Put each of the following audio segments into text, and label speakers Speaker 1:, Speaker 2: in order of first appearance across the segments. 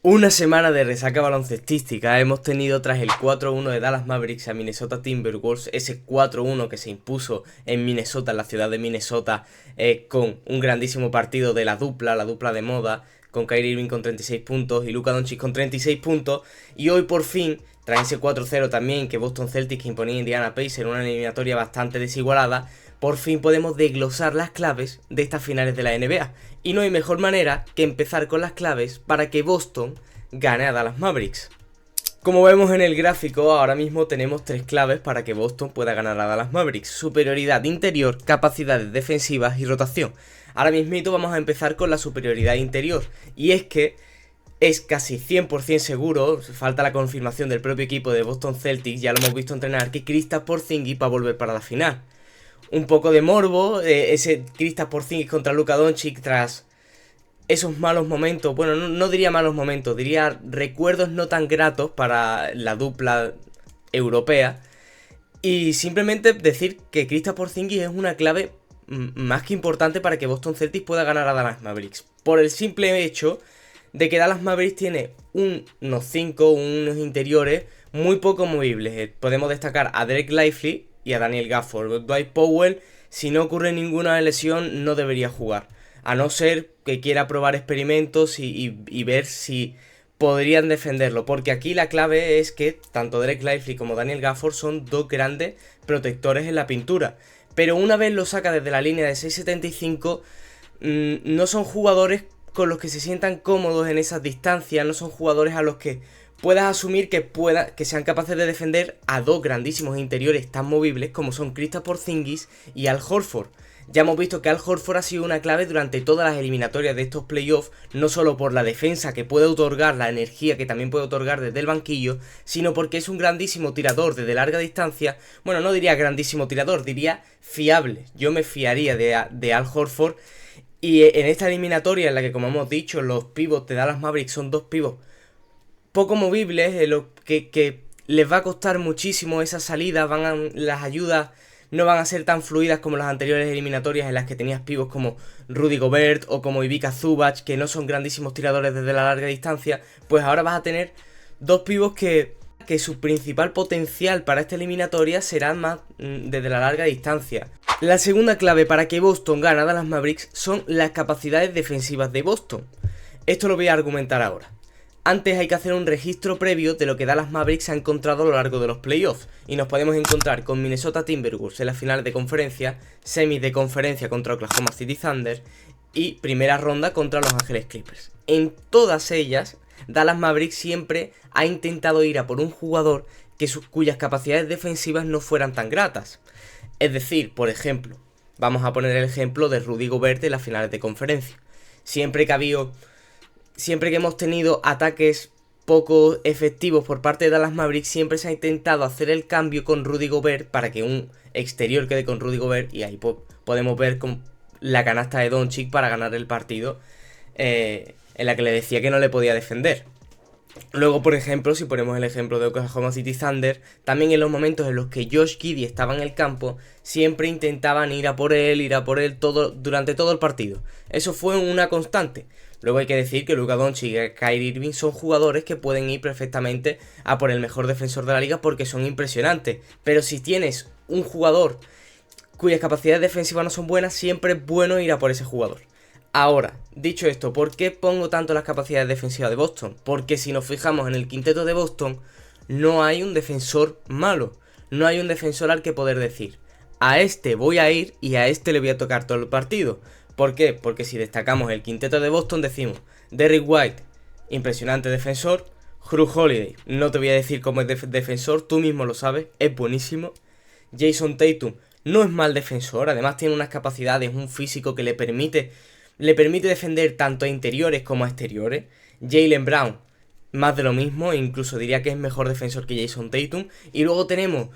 Speaker 1: Una semana de resaca baloncestística hemos tenido tras el 4-1 de Dallas Mavericks a Minnesota Timberwolves, ese 4-1 que se impuso en Minnesota, en la ciudad de Minnesota, con un grandísimo partido de la dupla de moda, con Kyrie Irving con 36 puntos y Luka Doncic con 36 puntos, y hoy por fin, tras ese 4-0 también que Boston Celtics imponía a Indiana Pacers en una eliminatoria bastante desigualada, por fin podemos desglosar las claves de estas finales de la NBA. Y no hay mejor manera que empezar con las claves para que Boston gane a Dallas Mavericks. Como vemos en el gráfico, ahora mismo tenemos tres claves para que Boston pueda ganar a Dallas Mavericks: superioridad interior, capacidades defensivas y rotación. Ahora mismito vamos a empezar con la superioridad interior, y es que es casi 100% seguro, falta la confirmación del propio equipo de Boston Celtics, ya lo hemos visto entrenar, que Kristaps Porzingis va a volver para la final. Un poco de morbo, ese Kristaps Porzingis contra Luka Doncic tras esos malos momentos, bueno, no diría malos momentos, diría recuerdos no tan gratos para la dupla europea. Y simplemente decir que Kristaps Porzingis es una clave más que importante para que Boston Celtics pueda ganar a Dallas Mavericks, por el simple hecho de que Dallas Mavericks tiene unos 5, unos interiores muy poco movibles. Podemos destacar a Derek Lively y a Daniel Gafford. Dwight Powell, si no ocurre ninguna lesión, no debería jugar, a no ser que quiera probar experimentos y ver si podrían defenderlo, porque aquí la clave es que tanto Derek Lively como Daniel Gafford son dos grandes protectores en la pintura, pero una vez lo saca desde la línea de 6.75, no son jugadores con los que se sientan cómodos en esas distancias, no son jugadores a los que puedas asumir que sean capaces de defender a dos grandísimos interiores tan movibles como son Kristaps Porzingis y Al Horford. Ya hemos visto que Al Horford ha sido una clave durante todas las eliminatorias de estos playoffs, no solo por la defensa que puede otorgar, la energía que también puede otorgar desde el banquillo, sino porque es un grandísimo tirador desde larga distancia. Bueno, no diría grandísimo tirador, diría fiable. Yo me fiaría de Al Horford. Y en esta eliminatoria en la que, como hemos dicho, los pivots de Dallas Mavericks son dos pivots poco movibles, que les va a costar muchísimo esa salida, las ayudas no van a ser tan fluidas como las anteriores eliminatorias en las que tenías pivots como Rudy Gobert o como Ivica Zubac, que no son grandísimos tiradores desde la larga distancia. Pues ahora vas a tener dos pivots que su principal potencial para esta eliminatoria será más desde la larga distancia. La segunda clave para que Boston gane a Dallas Mavericks son las capacidades defensivas de Boston. Esto lo voy a argumentar ahora. Antes hay que hacer un registro previo de lo que Dallas Mavericks ha encontrado a lo largo de los playoffs, y nos podemos encontrar con Minnesota Timberwolves en las finales de conferencia, semis de conferencia contra Oklahoma City Thunder y primera ronda contra Los Ángeles Clippers. En todas ellas, Dallas Mavericks siempre ha intentado ir a por un jugador cuyas capacidades defensivas no fueran tan gratas. Es decir, por ejemplo, vamos a poner el ejemplo de Rudy Gobert en las finales de conferencia. Siempre que hemos tenido ataques poco efectivos por parte de Dallas Mavericks, siempre se ha intentado hacer el cambio con Rudy Gobert para que un exterior quede con Rudy Gobert, y ahí podemos ver con la canasta de Doncic para ganar el partido, en la que le decía que no le podía defender. Luego, por ejemplo, si ponemos el ejemplo de Oklahoma City Thunder, también en los momentos en los que Josh Giddey estaba en el campo, siempre intentaban ir a por él durante todo el partido. Eso fue una constante. Luego hay que decir que Luka Doncic y Kyrie Irving son jugadores que pueden ir perfectamente a por el mejor defensor de la liga porque son impresionantes. Pero si tienes un jugador cuyas capacidades defensivas no son buenas, siempre es bueno ir a por ese jugador. Ahora, dicho esto, ¿por qué pongo tanto las capacidades defensivas de Boston? Porque si nos fijamos en el quinteto de Boston, no hay un defensor malo. No hay un defensor al que poder decir: a este voy a ir y a este le voy a tocar todo el partido. ¿Por qué? Porque si destacamos el quinteto de Boston, decimos Derrick White, impresionante defensor. Jrue Holiday, no te voy a decir cómo es defensor, tú mismo lo sabes, es buenísimo. Jason Tatum no es mal defensor, además tiene unas capacidades, un físico que le permite defender tanto a interiores como a exteriores. Jaylen Brown, más de lo mismo, incluso diría que es mejor defensor que Jason Tatum. Y luego tenemos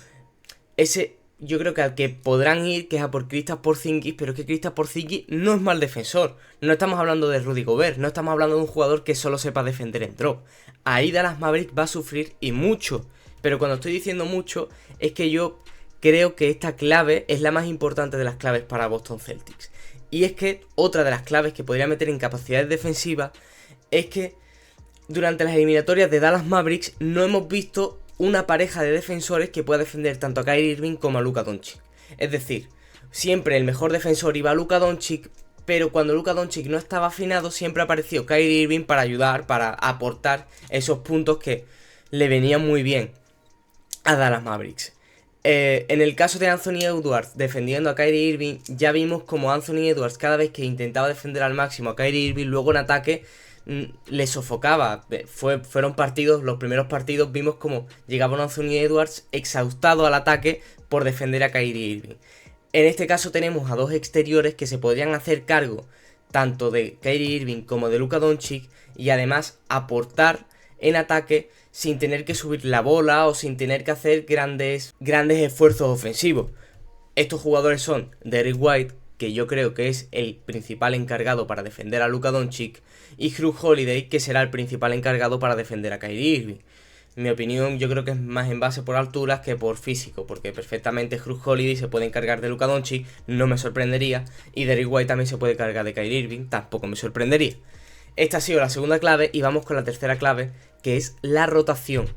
Speaker 1: yo creo que al que podrán ir, que es a por Kristaps Porzingis, pero es que Kristaps Porzingis no es mal defensor. No estamos hablando de Rudy Gobert, no estamos hablando de un jugador que solo sepa defender en drop. Ahí Dallas Mavericks va a sufrir, y mucho. Pero cuando estoy diciendo mucho, es que yo creo que esta clave es la más importante de las claves para Boston Celtics. Y es que otra de las claves que podría meter en capacidades defensivas es que durante las eliminatorias de Dallas Mavericks no hemos visto una pareja de defensores que pueda defender tanto a Kyrie Irving como a Luka Doncic. Es decir, siempre el mejor defensor iba a Luka Doncic, pero cuando Luka Doncic no estaba afinado siempre apareció Kyrie Irving para ayudar, para aportar esos puntos que le venían muy bien a Dallas Mavericks. En el caso de Anthony Edwards defendiendo a Kyrie Irving, ya vimos como Anthony Edwards cada vez que intentaba defender al máximo a Kyrie Irving, luego en ataque le sofocaba. Fueron partidos, los primeros partidos vimos como llegaba un Anthony Edwards exhaustado al ataque por defender a Kyrie Irving. En este caso tenemos a dos exteriores que se podrían hacer cargo tanto de Kyrie Irving como de Luka Doncic y además aportar en ataque sin tener que subir la bola o sin tener que hacer grandes esfuerzos ofensivos. Estos jugadores son Derrick White, que yo creo que es el principal encargado para defender a Luka Doncic, y Jrue Holiday, que será el principal encargado para defender a Kyrie Irving. En mi opinión, yo creo que es más en base por alturas que por físico, porque perfectamente Jrue Holiday se puede encargar de Luka Doncic, no me sorprendería, y Derrick White también se puede encargar de Kyrie Irving, tampoco me sorprendería. Esta ha sido la segunda clave y vamos con la tercera clave, que es la rotación.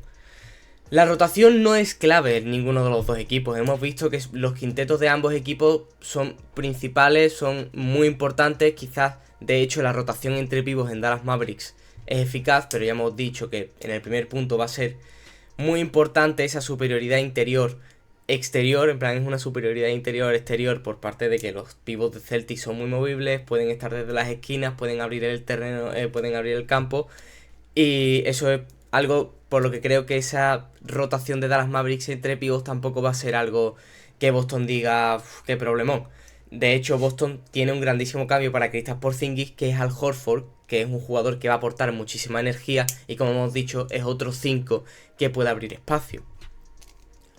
Speaker 1: La rotación no es clave en ninguno de los dos equipos. Hemos visto que los quintetos de ambos equipos son principales, son muy importantes. Quizás, de hecho, la rotación entre pivos en Dallas Mavericks es eficaz, pero ya hemos dicho que en el primer punto va a ser muy importante esa superioridad interior-exterior. En plan, es una superioridad interior-exterior por parte de que los pivos de Celtics son muy movibles, pueden estar desde las esquinas, pueden abrir el terreno, pueden abrir el campo. Y eso es algo por lo que creo que esa rotación de Dallas Mavericks entre pivos tampoco va a ser algo que Boston diga qué problemón. De hecho, Boston tiene un grandísimo cambio para Kristaps Porzingis, que es Al Horford, que es un jugador que va a aportar muchísima energía y, como hemos dicho, es otro 5 que puede abrir espacio.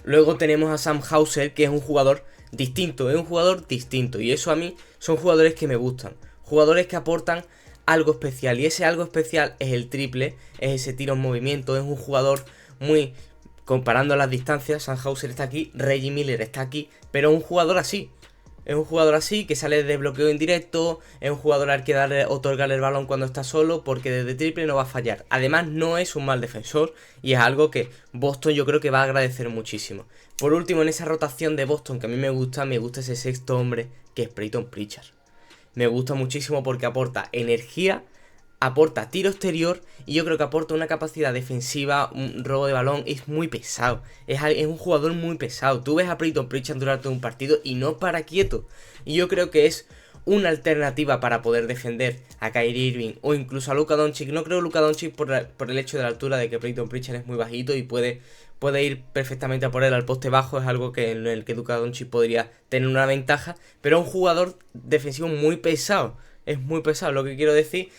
Speaker 1: Luego tenemos a Sam Hauser, que es un jugador distinto, y eso a mí son jugadores que me gustan, jugadores que aportan algo especial, y ese algo especial es el triple, es ese tiro en movimiento, es un jugador muy, comparando las distancias, Sam Hauser está aquí, Reggie Miller está aquí, pero es un jugador así que sale de bloqueo indirecto, es un jugador al que otorgarle el balón cuando está solo, porque desde triple no va a fallar. Además no es un mal defensor y es algo que Boston yo creo que va a agradecer muchísimo. Por último, en esa rotación de Boston que a mí me gusta ese sexto hombre, que es Peyton Pritchard. Me gusta muchísimo porque aporta energía, aporta tiro exterior y yo creo que aporta una capacidad defensiva, un robo de balón. Es muy pesado, es un jugador muy pesado. Tú ves a Peyton Pritchard durante un partido y no para quieto. Y yo creo que es una alternativa para poder defender a Kyrie Irving o incluso a Luka Doncic. No creo Luka Doncic por el hecho de la altura, de que Peyton Pritchard es muy bajito y puede ir perfectamente a por él al poste bajo. Es algo en el que Luka Doncic podría tener una ventaja, pero es un jugador defensivo muy pesado. Es muy pesado lo que quiero decir.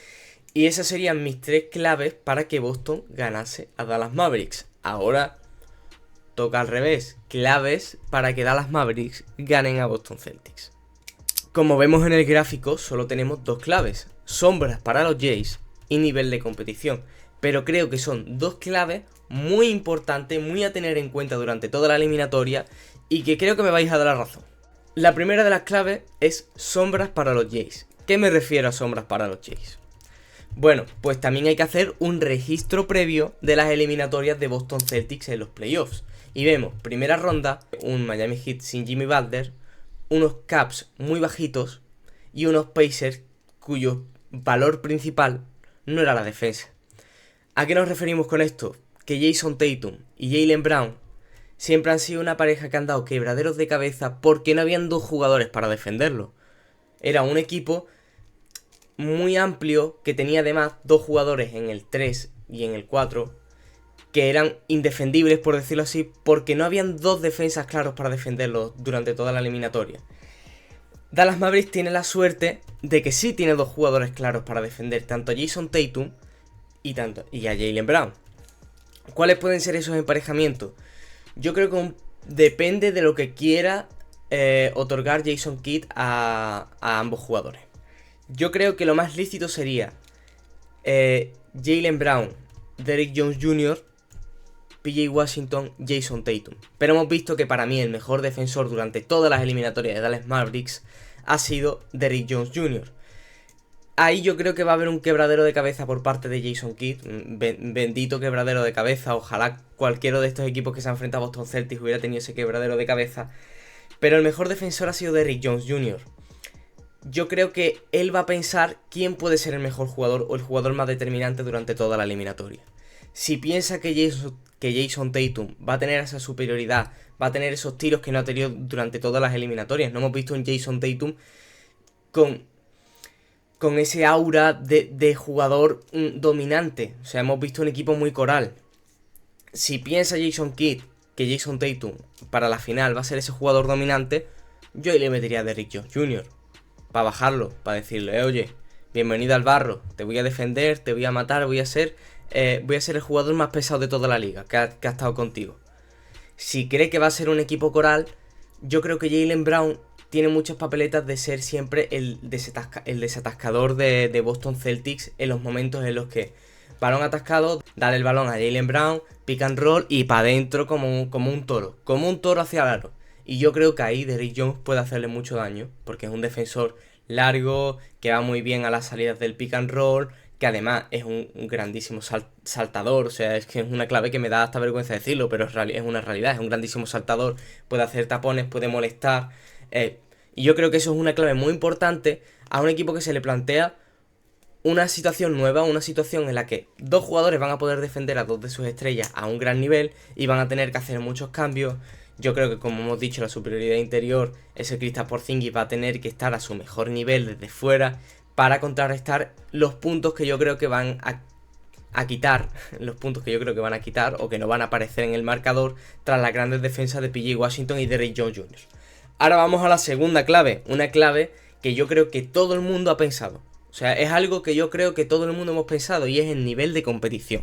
Speaker 1: Y esas serían mis tres claves para que Boston ganase a Dallas Mavericks. Ahora toca al revés, claves para que Dallas Mavericks ganen a Boston Celtics. Como vemos en el gráfico, solo tenemos dos claves: sombras para los Jays y nivel de competición. Pero creo que son dos claves muy importantes, muy a tener en cuenta durante toda la eliminatoria y que creo que me vais a dar la razón. La primera de las claves es sombras para los Jays. ¿Qué me refiero a sombras para los Jays? Bueno, pues también hay que hacer un registro previo de las eliminatorias de Boston Celtics en los playoffs. Y vemos, primera ronda, un Miami Heat sin Jimmy Butler, unos Caps muy bajitos y unos Pacers cuyo valor principal no era la defensa. ¿A qué nos referimos con esto? Que Jason Tatum y Jaylen Brown siempre han sido una pareja que han dado quebraderos de cabeza porque no habían dos jugadores para defenderlo. Era un equipo muy amplio que tenía además dos jugadores en el 3 y en el 4 que eran indefendibles, por decirlo así, porque no habían dos defensas claros para defenderlo durante toda la eliminatoria. Dallas Mavericks tiene la suerte de que sí tiene dos jugadores claros para defender tanto a Jason Tatum y a Jaylen Brown. ¿Cuáles pueden ser esos emparejamientos? Yo creo que depende de lo que quiera otorgar Jason Kidd a ambos jugadores. Yo creo que lo más lícito sería Jaylen Brown, Derrick Jones Jr., PJ Washington, Jason Tatum. Pero hemos visto que para mí el mejor defensor durante todas las eliminatorias de Dallas Mavericks ha sido Derrick Jones Jr. Ahí yo creo que va a haber un quebradero de cabeza por parte de Jason Kidd, bendito quebradero de cabeza, ojalá cualquiera de estos equipos que se han enfrentado a Boston Celtics hubiera tenido ese quebradero de cabeza, pero el mejor defensor ha sido Derrick Jones Jr. Yo creo que él va a pensar quién puede ser el mejor jugador o el jugador más determinante durante toda la eliminatoria. Si piensa que Jason Tatum va a tener esa superioridad, va a tener esos tiros que no ha tenido durante todas las eliminatorias, no hemos visto un Jason Tatum con ese aura de jugador dominante. O sea, hemos visto un equipo muy coral. Si piensa Jason Kidd que Jason Tatum para la final va a ser ese jugador dominante, yo ahí le metería a Derrick Jones Jr. para bajarlo, para decirle, oye, bienvenido al barro, te voy a defender, te voy a matar, voy a ser el jugador más pesado de toda la liga que ha estado contigo. Si cree que va a ser un equipo coral, yo creo que Jaylen Brown tiene muchas papeletas de ser siempre el desatascador de Boston Celtics en los momentos en los que balón atascado, dale el balón a Jaylen Brown, pick and roll y para adentro como un toro hacia el aro. Y yo creo que ahí Derrick Jones puede hacerle mucho daño, porque es un defensor largo, que va muy bien a las salidas del pick and roll, que además es un grandísimo saltador. O sea, es que es una clave que me da hasta vergüenza decirlo, pero es una realidad, es un grandísimo saltador, puede hacer tapones, puede molestar, y yo creo que eso es una clave muy importante a un equipo que se le plantea una situación nueva, una situación en la que dos jugadores van a poder defender a dos de sus estrellas a un gran nivel y van a tener que hacer muchos cambios. Yo creo que, como hemos dicho, la superioridad interior, ese Kristaps Porzingis va a tener que estar a su mejor nivel desde fuera para contrarrestar los puntos que yo creo que van a quitar, o que no van a aparecer en el marcador tras las grandes defensas de PJ Washington y Derrick Jones Jr. Ahora vamos a la segunda clave, una clave que yo creo que todo el mundo ha pensado. O sea, es algo que yo creo que todo el mundo hemos pensado, y es el nivel de competición.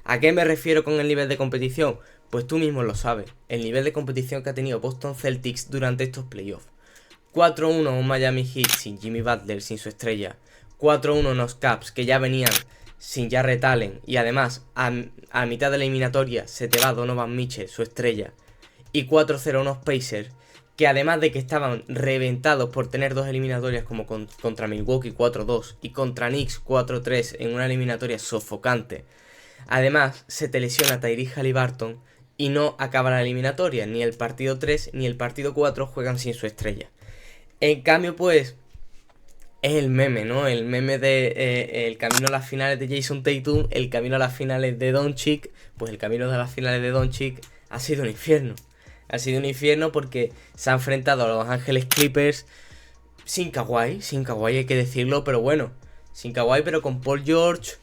Speaker 1: ¿A qué me refiero con el nivel de competición? Pues tú mismo lo sabes, el nivel de competición que ha tenido Boston Celtics durante estos playoffs. 4-1 un Miami Heat sin Jimmy Butler, sin su estrella. 4-1 unos Caps que ya venían sin Jarrett Allen, y además a mitad de la eliminatoria se te va Donovan Mitchell, su estrella. Y 4-0 unos Pacers que, además de que estaban reventados por tener dos eliminatorias como contra Milwaukee 4-2 y contra Knicks 4-3 en una eliminatoria sofocante, además se te lesiona Tyrese Haliburton y no acaba la eliminatoria. Ni el partido 3 ni el partido 4 juegan sin su estrella. En cambio, pues, es el meme, ¿no? El meme de el camino a las finales de Jason Tatum, el camino a las finales de Doncic. Pues el camino de las finales de Doncic ha sido un infierno. Ha sido un infierno porque se ha enfrentado a Los Ángeles Clippers sin Kawhi hay que decirlo, pero bueno, sin Kawhi, pero con Paul George,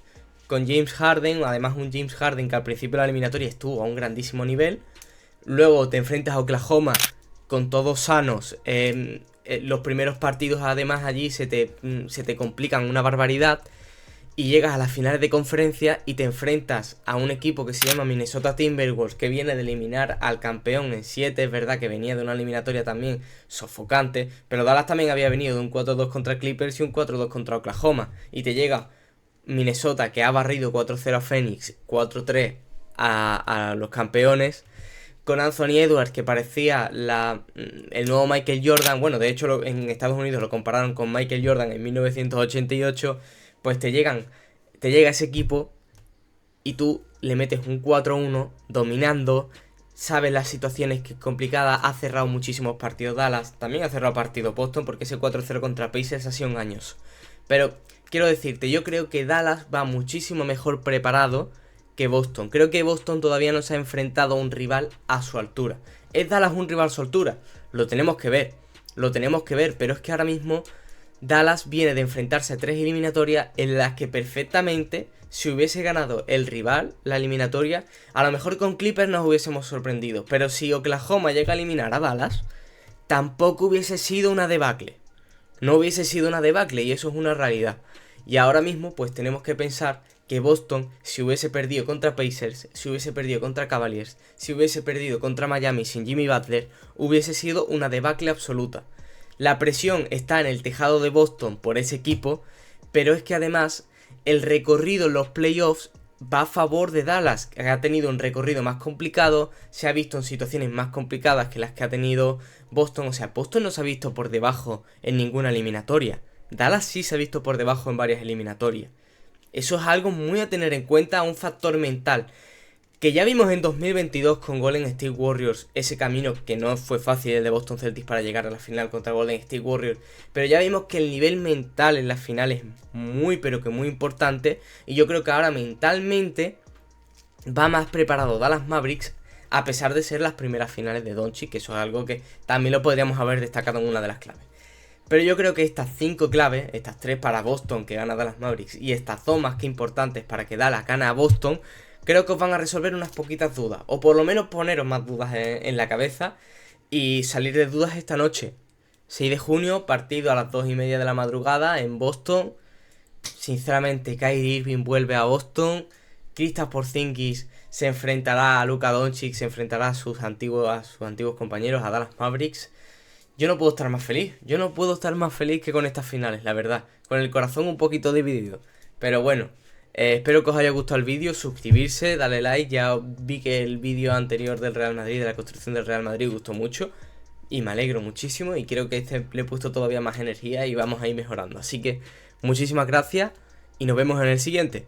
Speaker 1: con James Harden, además un James Harden que al principio de la eliminatoria estuvo a un grandísimo nivel. Luego te enfrentas a Oklahoma con todos sanos. Los primeros partidos además allí se te complican una barbaridad. Y llegas a las finales de conferencia y te enfrentas a un equipo que se llama Minnesota Timberwolves, que viene de eliminar al campeón en 7. Es verdad que venía de una eliminatoria también sofocante, pero Dallas también había venido de un 4-2 contra Clippers y un 4-2 contra Oklahoma. Y te llega Minnesota, que ha barrido 4-0 a Phoenix, 4-3 a los campeones, con Anthony Edwards, que parecía el nuevo Michael Jordan. Bueno, de hecho en Estados Unidos lo compararon con Michael Jordan en 1988. Pues te llega ese equipo y tú le metes un 4-1 dominando, sabes las situaciones que es complicada, ha cerrado muchísimos partidos Dallas, también ha cerrado partidos Boston, porque ese 4-0 contra Pacers ha sido un años. Pero quiero decirte, yo creo que Dallas va muchísimo mejor preparado que Boston. Creo que Boston todavía no se ha enfrentado a un rival a su altura. ¿Es Dallas un rival a su altura? Lo tenemos que ver, pero es que ahora mismo Dallas viene de enfrentarse a 3 eliminatorias en las que perfectamente, si hubiese ganado el rival la eliminatoria, a lo mejor con Clippers nos hubiésemos sorprendido, pero si Oklahoma llega a eliminar a Dallas, tampoco hubiese sido una debacle. No hubiese sido una debacle, y eso es una realidad. Y ahora mismo pues tenemos que pensar que Boston, si hubiese perdido contra Pacers, si hubiese perdido contra Cavaliers, si hubiese perdido contra Miami sin Jimmy Butler, hubiese sido una debacle absoluta. La presión está en el tejado de Boston por ese equipo, pero es que además el recorrido en los playoffs va a favor de Dallas, que ha tenido un recorrido más complicado, se ha visto en situaciones más complicadas que las que ha tenido Boston. O sea, Boston no se ha visto por debajo en ninguna eliminatoria. Dallas sí se ha visto por debajo en varias eliminatorias. Eso es algo muy a tener en cuenta, un factor mental. Que ya vimos en 2022 con Golden State Warriors ese camino que no fue fácil el de Boston Celtics para llegar a la final contra Golden State Warriors, pero ya vimos que el nivel mental en las finales es muy pero que muy importante, y yo creo que ahora mentalmente va más preparado Dallas Mavericks a pesar de ser las primeras finales de Doncic, que eso es algo que también lo podríamos haber destacado en una de las claves. Pero yo creo que estas 5 claves, estas 3 para Boston que gana Dallas Mavericks y estas 2 más que importantes para que Dallas gane a Boston, creo que os van a resolver unas poquitas dudas, o por lo menos poneros más dudas en la cabeza y salir de dudas esta noche. 6 de junio, partido a las 2:30 de la madrugada en Boston. Sinceramente, Kyrie Irving vuelve a Boston. Kristaps Porzingis se enfrentará a Luka Doncic, se enfrentará a sus antiguos compañeros, a Dallas Mavericks. Yo no puedo estar más feliz, que con estas finales, la verdad. Con el corazón un poquito dividido. Pero bueno, espero que os haya gustado el vídeo, suscribirse, darle like. Ya vi que el vídeo anterior del Real Madrid, de la construcción del Real Madrid, gustó mucho. Y me alegro muchísimo y creo que le he puesto todavía más energía y vamos a ir mejorando. Así que muchísimas gracias y nos vemos en el siguiente.